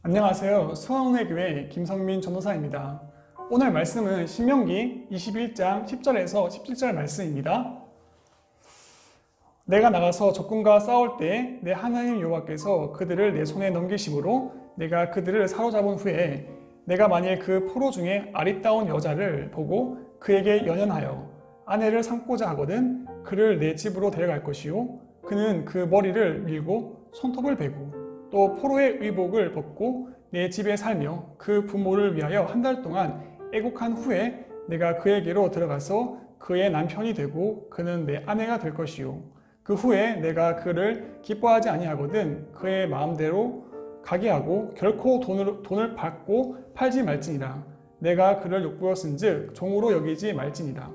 안녕하세요. 수아원의 교회 김성민 전도사입니다. 오늘 말씀은 신명기 21장 10절에서 17절 말씀입니다. 내가 나가서 적군과 싸울 때 내 하나님 여호와께서 그들을 내 손에 넘기심으로 내가 그들을 사로잡은 후에 내가 만일 그 포로 중에 아리따운 여자를 보고 그에게 연연하여 아내를 삼고자 하거든 그를 내 집으로 데려갈 것이요 그는 그 머리를 밀고 손톱을 베고 또 포로의 의복을 벗고 내 집에 살며 그 부모를 위하여 한 달 동안 애국한 후에 내가 그에게로 들어가서 그의 남편이 되고 그는 내 아내가 될 것이요 그 후에 내가 그를 기뻐하지 아니하거든 그의 마음대로 가게 하고 결코 돈을 받고 팔지 말지니라. 내가 그를 욕보였은즉 종으로 여기지 말지니라.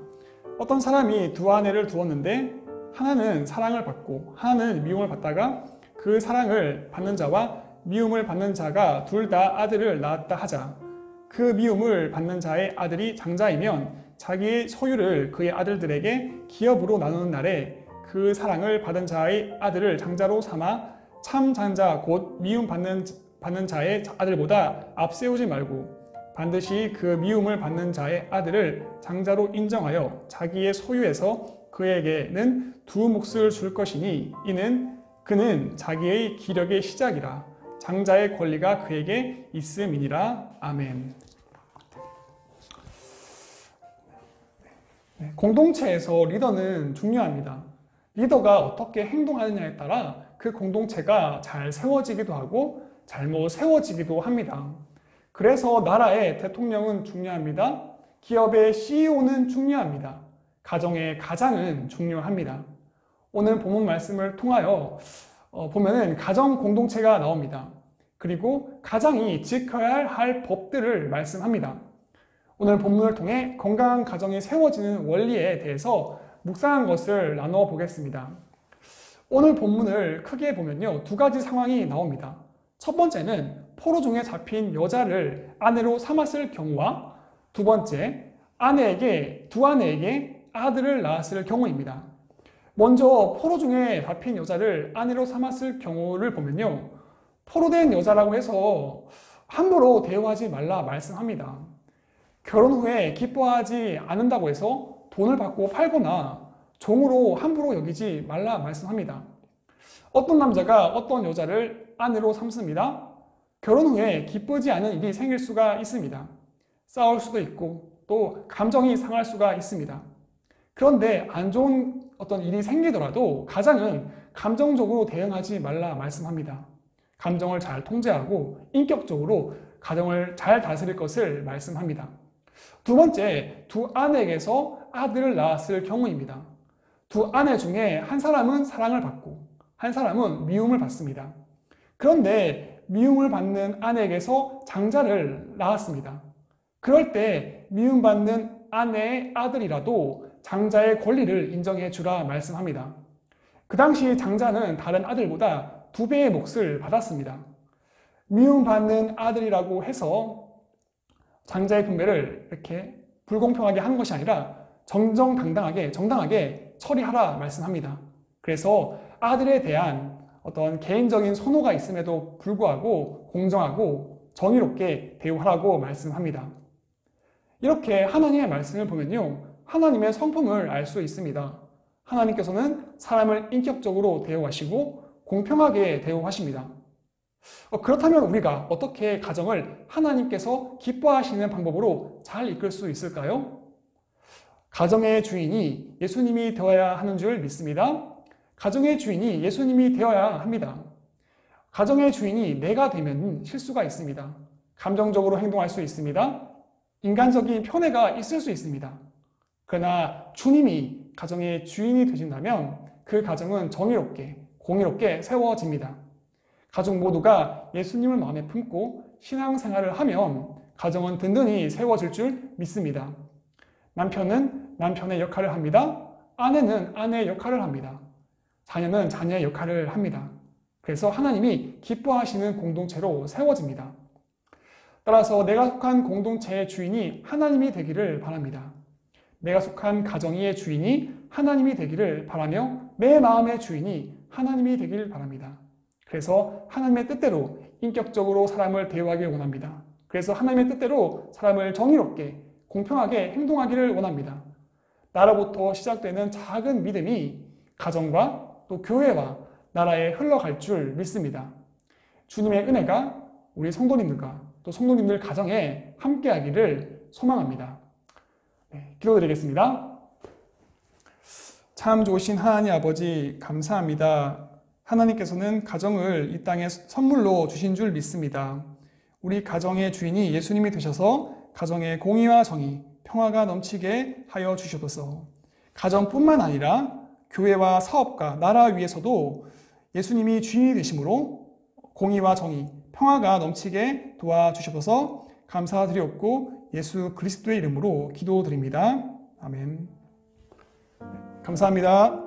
어떤 사람이 두 아내를 두었는데 하나는 사랑을 받고 하나는 미움을 받다가 그 사랑을 받는 자와 미움을 받는 자가 둘 다 아들을 낳았다 하자. 그 미움을 받는 자의 아들이 장자이면 자기의 소유를 그의 아들들에게 기업으로 나누는 날에 그 사랑을 받은 자의 아들을 장자로 삼아 참 장자 곧 미움 받는 자의 아들보다 앞세우지 말고 반드시 그 미움을 받는 자의 아들을 장자로 인정하여 자기의 소유에서 그에게는 두 몫을 줄 것이니 이는 그는 자기의 기력의 시작이라 장자의 권리가 그에게 있음이니라. 아멘. 공동체에서 리더는 중요합니다. 리더가 어떻게 행동하느냐에 따라 그 공동체가 잘 세워지기도 하고 잘못 세워지기도 합니다. 그래서 나라의 대통령은 중요합니다. 기업의 CEO는 중요합니다. 가정의 가장은 중요합니다. 오늘 본문 말씀을 통하여 보면은 가정 공동체가 나옵니다. 그리고 가장이 지켜야 할 법들을 말씀합니다. 오늘 본문을 통해 건강한 가정이 세워지는 원리에 대해서 묵상한 것을 나누어 보겠습니다. 오늘 본문을 크게 보면요, 두 가지 상황이 나옵니다. 첫 번째는 포로 중에 잡힌 여자를 아내로 삼았을 경우와 두 번째, 두 아내에게 아들을 낳았을 경우입니다. 먼저 포로 중에 잡힌 여자를 아내로 삼았을 경우를 보면요, 포로된 여자라고 해서 함부로 대우하지 말라 말씀합니다. 결혼 후에 기뻐하지 않는다고 해서 돈을 받고 팔거나 종으로 함부로 여기지 말라 말씀합니다. 어떤 남자가 어떤 여자를 아내로 삼습니다. 결혼 후에 기쁘지 않은 일이 생길 수가 있습니다. 싸울 수도 있고 또 감정이 상할 수가 있습니다. 그런데 안 좋은 어떤 일이 생기더라도 가장은 감정적으로 대응하지 말라 말씀합니다. 감정을 잘 통제하고 인격적으로 가정을 잘 다스릴 것을 말씀합니다. 두 번째, 두 아내에게서 아들을 낳았을 경우입니다. 두 아내 중에 한 사람은 사랑을 받고 한 사람은 미움을 받습니다. 그런데 미움을 받는 아내에게서 장자를 낳았습니다. 그럴 때 미움받는 아내의 아들이라도 장자의 권리를 인정해 주라 말씀합니다. 그 당시 장자는 다른 아들보다 2배의 몫을 받았습니다. 미움받는 아들이라고 해서 장자의 분배를 이렇게 불공평하게 하는 것이 아니라 정당하게 처리하라 말씀합니다. 그래서 아들에 대한 어떤 개인적인 선호가 있음에도 불구하고 공정하고 정의롭게 대우하라고 말씀합니다. 이렇게 하나님의 말씀을 보면요, 하나님의 성품을 알 수 있습니다. 하나님께서는 사람을 인격적으로 대우하시고 공평하게 대우하십니다. 그렇다면 우리가 어떻게 가정을 하나님께서 기뻐하시는 방법으로 잘 이끌 수 있을까요? 가정의 주인이 예수님이 되어야 하는 줄 믿습니다. 가정의 주인이 예수님이 되어야 합니다. 가정의 주인이 내가 되면 실수가 있습니다. 감정적으로 행동할 수 있습니다. 인간적인 편애가 있을 수 있습니다. 그러나 주님이 가정의 주인이 되신다면 그 가정은 정의롭게, 공의롭게 세워집니다. 가족 모두가 예수님을 마음에 품고 신앙생활을 하면 가정은 든든히 세워질 줄 믿습니다. 남편은 남편의 역할을 합니다. 아내는 아내의 역할을 합니다. 자녀는 자녀의 역할을 합니다. 그래서 하나님이 기뻐하시는 공동체로 세워집니다. 따라서 내가 속한 공동체의 주인이 하나님이 되기를 바랍니다. 내가 속한 가정의 주인이 하나님이 되기를 바라며 내 마음의 주인이 하나님이 되길 바랍니다. 그래서 하나님의 뜻대로 인격적으로 사람을 대우하길 원합니다. 그래서 하나님의 뜻대로 사람을 정의롭게, 공평하게 행동하기를 원합니다. 나로부터 시작되는 작은 믿음이 가정과 또 교회와 나라에 흘러갈 줄 믿습니다. 주님의 은혜가 우리 성도님들과 또 성도님들 가정에 함께하기를 소망합니다. 네, 기도드리겠습니다. 참 좋으신 하나님 아버지 감사합니다. 하나님께서는 가정을 이 땅에 선물로 주신 줄 믿습니다. 우리 가정의 주인이 예수님이 되셔서 가정의 공의와 정의, 평화가 넘치게 하여 주시옵소서. 가정뿐만 아니라 교회와 사업과 나라 위에서도 예수님이 주인이 되심으로 공의와 정의, 평화가 넘치게 도와주시옵소서. 감사드리옵고 예수 그리스도의 이름으로 기도드립니다. 아멘. 감사합니다.